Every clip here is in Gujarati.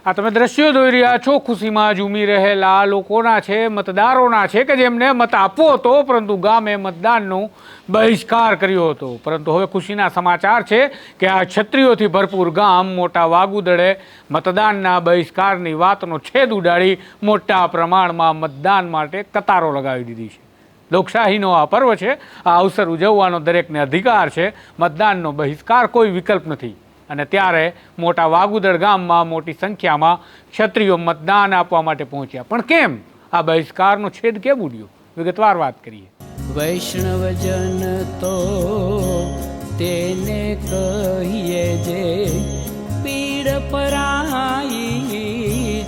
આ તમે દ્રશ્યો જોઈ રહ્યા છો, ખુશીમાં ઝૂમી રહેલા લોકોના છે, મતદારોના છે કે જેમને મત આપવો હતો પરંતુ ગામે મતદાનનો બહિષ્કાર કર્યો હતો। પરંતુ હવે ખુશીના સમાચાર છે કે આ ક્ષત્રિયોથી ભરપૂર ગામ મોટા વાગુદળે મતદાનના બહિષ્કારની વાતનો છેદ ઉડાડી મોટા પ્રમાણમાં મતદાન માટે કતારો લગાવી દીધી છે। લોકશાહીનો આ પર્વ છે, આ અવસર ઉજવવાનો દરેકને અધિકાર છે। મતદાનનો બહિષ્કાર કોઈ વિકલ્પ નથી અને ત્યારે મોટા વાગુદળ ગામમાં મોટી સંખ્યામાં ક્ષત્રિયો મતદાન આપવા માટે પહોંચ્યા। પણ કેમ આ બહિષ્કારનો છેદ કેમ ઉડ્યો, વિગતવાર વાત કરીએ। વૈષ્ણવજન તો તેને કહીએ જે પીડ પરાઈ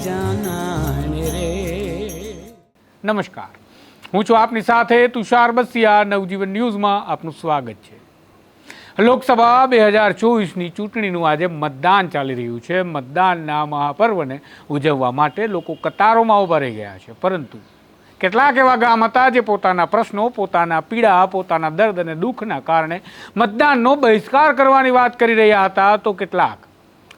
જાનાને રે। નમસ્કાર, હું છું આપની સાથે તુષાર બસિયા। નવજીવન ન્યૂઝમાં આપનું સ્વાગત છે। લોકસભા 2024ની ચૂંટણીનું આજે મતદાન ચાલી રહ્યું છે। મતદાનના મહાપર્વને ઉજવવા માટે લોકો કતારોમાં ઊભા રહી ગયા છે, પરંતુ કેટલાક એવા ગામ હતા જે પોતાના પ્રશ્નો, પોતાના પીડા, પોતાના દર્દ અને દુઃખના કારણે મતદાનનો બહિષ્કાર કરવાની વાત કરી રહ્યા હતા, તો કેટલાક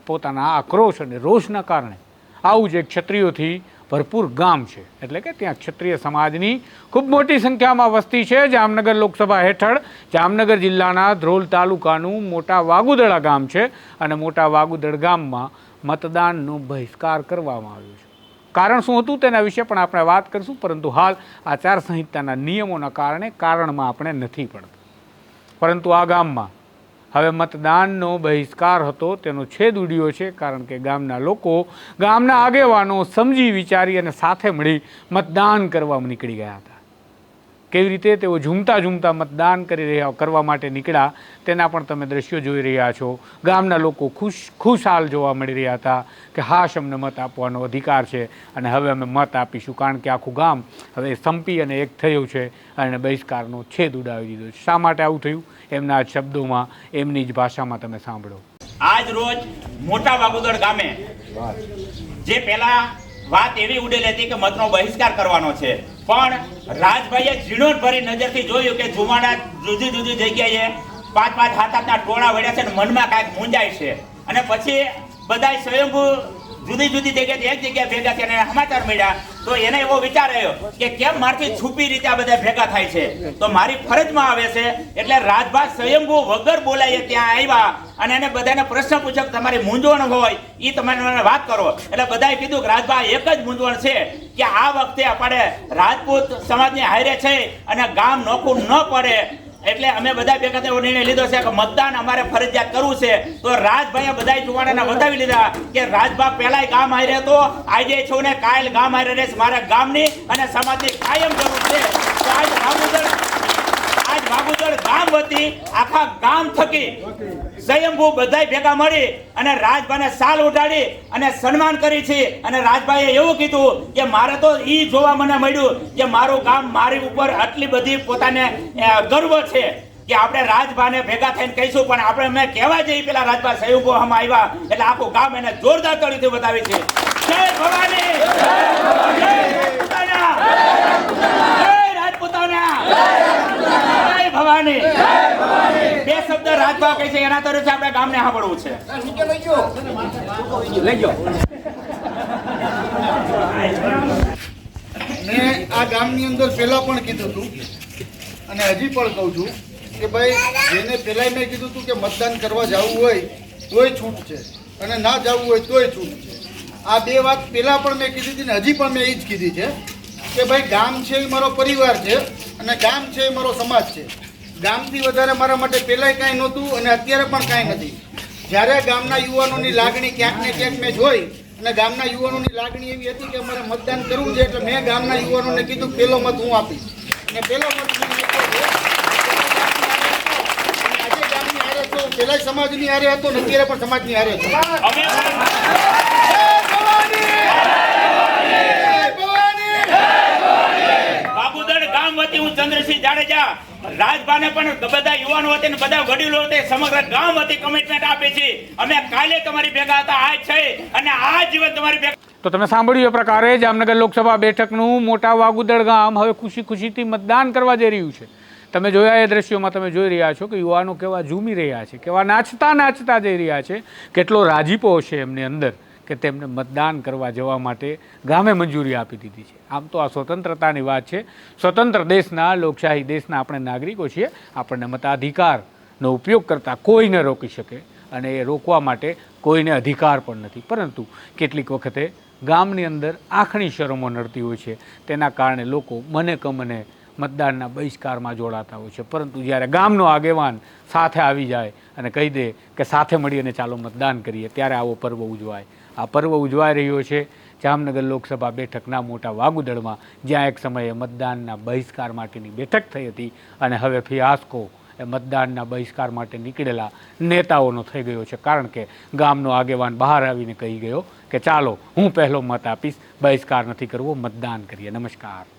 પોતાના આક્રોશ અને રોષના કારણે। આવું જ એક ક્ષત્રિયોથી ભરપૂર ગામ છે, એટલે કે ત્યાં ક્ષત્રિય સમાજની ખૂબ મોટી સંખ્યામાં વસ્તી છે। જામનગર લોકસભા હેઠળ જામનગર જિલ્લાના ધ્રોલ તાલુકાનું મોટા વાગુદળા ગામ છે અને મોટા વાગુદળ ગામમાં મતદાનનો બહિષ્કાર કરવામાં આવ્યો છે। કારણ શું હતું તેના વિશે પણ આપણે વાત કરીશું, પરંતુ હાલ આચારસંહિતાના નિયમોના કારણમાં આપણે નથી પડતા, પરંતુ આ ગામમાં હવે મતદાનનો બહિષ્કાર હતો તેનો છેદ ઉડ્યો છે, કારણ કે ગામના લોકો, ગામના આગેવાનો સમજી વિચારી અને સાથે મળી મતદાન કરવામાં નીકળી ગયા હતા। કેવી રીતે તેઓ ઝૂમતા ઝૂમતા મતદાન કરવા માટે નીકળ્યા તેના પણ તમે દ્રશ્યો જોઈ રહ્યા છો। ગામના લોકો ખુશહાલ જોવા મળી રહ્યા હતા કે હાશ, અમને મત આપવાનો અધિકાર છે અને હવે અમે મત આપીશું, કારણ કે આખું ગામ હવે સંપી અને એક થયું છે અને બહિષ્કારનો છેદ ઉડાવી દીધો છે। શા માટે આવું થયું, એમના જ શબ્દોમાં, એમની જ ભાષામાં તમે સાંભળો। આજ રોજ મોટા વાગુદળ ગામે જે પહેલા વાત એવી ઉડેલી હતી કે મતનો બહિષ્કાર કરવાનો છે, પણ રાજભાઈએ ઝીણવટભરી નજરથી જોયું કે જુમાડા જુદી જુદી જગ્યાએ 5-5, 7-8ના ટોળા વળ્યા છે અને મનમાં કાંઈક મૂંઝાય છે, અને પછી બધા સ્વયંભૂ જુદી જુદી જગ્યાએ એક જગ્યાએ ભેગા થયા અને સમાચાર મળ્યા, તો એને એવો વિચાર આવ્યો કે કેમ મારથી છુપી રીતે આ બધા ભેગા થાય છે, તો મારી ફરજમાં આવે છે। એટલે રાજભા સ્વયંભૂ વગર બોલાય ત્યાં આવ્યા અને એને બધાને પ્રશ્ન પૂછ્યો કે તમારી મૂંઝવણ હોય એ તમે વાત કરો। એટલે બધાએ કીધું કે રાજભા એક જ મૂંઝવણ છે કે આ વખતે આપણે રાજપૂત સમાજની હારે છે અને ગામ નોખું ન પડે, એટલે અમે બધા ભેગા થઈને નિર્ણય લીધો છે કે મતદાન અમારે ફરજિયાત કરવું છે। તો રાજભાઈએ બધા જુવાણાને વધાવી લીધા કે રાજભા પહેલાય ગામ હારે હતો, આજે છું ને કાલ ગામ હારે રહેશે, મારા ગામની અને સમાજની કાયમ જરૂર છે। તો આજ વાગુદળ ગામ વતી આખા ગામ થકી સ્વયંભૂ બધાય ભેગા મળી અને રાજભાઈને સાલ ઉડાડી અને સન્માન કરી છે। અને રાજભાઈએ એવું કીધું કે મારે તો ઈ જોવા મને મળ્યું કે મારું ગામ મારી ઉપર આટલી બધી પોતાને ગર્વ છે કે આપણે રાજભાને ભેગા થઈને કહીશું, પણ આપણે મેં કહેવા જઈએ પેલા રાજભા સ્વયંભૂ હમ આવ્યા એટલે આખું ગામ એને જોરદાર તળીથી બતાવી છે। જય ભવાની, જય રાજપૂતાના, જય રાજપૂતાના, જય ભવાની। બે શબ્દ રાજભા કહે છે એના તરફથી આપણે ગામને સાંભળવું છે। મેં આ ગામની અંદર પહેલા પણ કીધું હતું અને હજી પણ કહું છું કે ભાઈ જેને પહેલાં મેં કીધું હતું કે મતદાન કરવા જવું હોય તોય છૂટ છે અને ના જવું હોય તોય છૂટ છે। આ બે વાત પહેલાં પણ મેં કીધી હતી ને હજી પણ મેં એ જ કીધી છે કે ભાઈ ગામ છે એ મારો પરિવાર છે અને ગામ છે એ મારો સમાજ છે। ગામથી વધારે મારા માટે પહેલાંય કાંઈ નહોતું અને અત્યારે પણ કાંઈ નથી। જ્યારે ગામના યુવાનોની લાગણી ક્યાંક ને ક્યાંક મેં જોઈ અને ગામના યુવાનોની લાગણી એવી હતી કે અમારે મતદાન કરવું છે, એટલે મેં ગામના યુવાનોને કીધું પહેલો મત હું આપીશ અને પહેલો મત મેં આપ્યો છે। આજે ગામની હારે છું, પહેલા સમાજની હારે હતો ને અત્યારે પણ સમાજની હારે છું। વાગુદળ ગામ વતી હું ચંદ્રસિંહ જાડેજા રાજભાને પણ બધા યુવાનો વતી ને બધા વડીલો વતી સમગ્ર ગામ વતી કમિટમેન્ટ આપે છે। અમે કાલે તમારી ભેગા હતા, આજ છે અને આ જીવન તમારી ભેગા। તો તમે સાંભળ્યું એ પ્રકારે જામનગર લોકસભા બેઠકનું મોટા વાગુદળ ગામ હવે ખુશીથી મતદાન કરવા જઈ રહ્યું છે। તમે જોયા એ દ્રશ્યોમાં તમે જોઈ રહ્યા છો કે યુવાનો કેવા ઝૂમી રહ્યા છે, કેવા નાચતા જઈ રહ્યા છે, કેટલો રાજીપો છે એમની અંદર કે તેમને મતદાન કરવા જવા માટે ગામે મંજૂરી આપી દીધી છે. આમ તો આ સ્વતંત્રતાની વાત છે. સ્વતંત્ર દેશના, લોકશાહી દેશના આપણે નાગરિકો છીએ. આપણને મતાધિકારનો ઉપયોગ કરતાં કોઈ ન રોકી શકે અને એ રોકવા માટે કોઈને અધિકાર પણ નથી. પરંતુ કેટલીક વખતે ગામની અંદર આંખની શરમો નડતી હોય છે. તેના કારણે લોકો મને કમને મતદાનના બહિષ્કારમાં જોડાતા હોય છે. પરંતુ જ્યારે ગામનો આગેવાન સાથે આવી જાય અને કહી દે કે સાથે મળી અને ચાલો મતદાન કરીએ, ત્યારે આવો પર્વ ઉજવાય. આ પર્વ ઉજવાઈ રહ્યો છે જામનગર લોકસભા બેઠકના મોટા વાગુદળમાં, જ્યાં એક સમયે મતદાનના બહિષ્કાર માટેની બેઠક થઈ હતી અને હવે ફિયાસ્કો એ મતદાનના બહિષ્કાર માટે નીકળેલા નેતાઓનો થઈ ગયો છે. કારણ કે ગામનો આગેવાન બહાર આવીને કહી ગયો કે ચાલો હું પહેલો મત આપીશ, બહિષ્કાર નથી કરવો, મતદાન કરીએ. નમસ્કાર.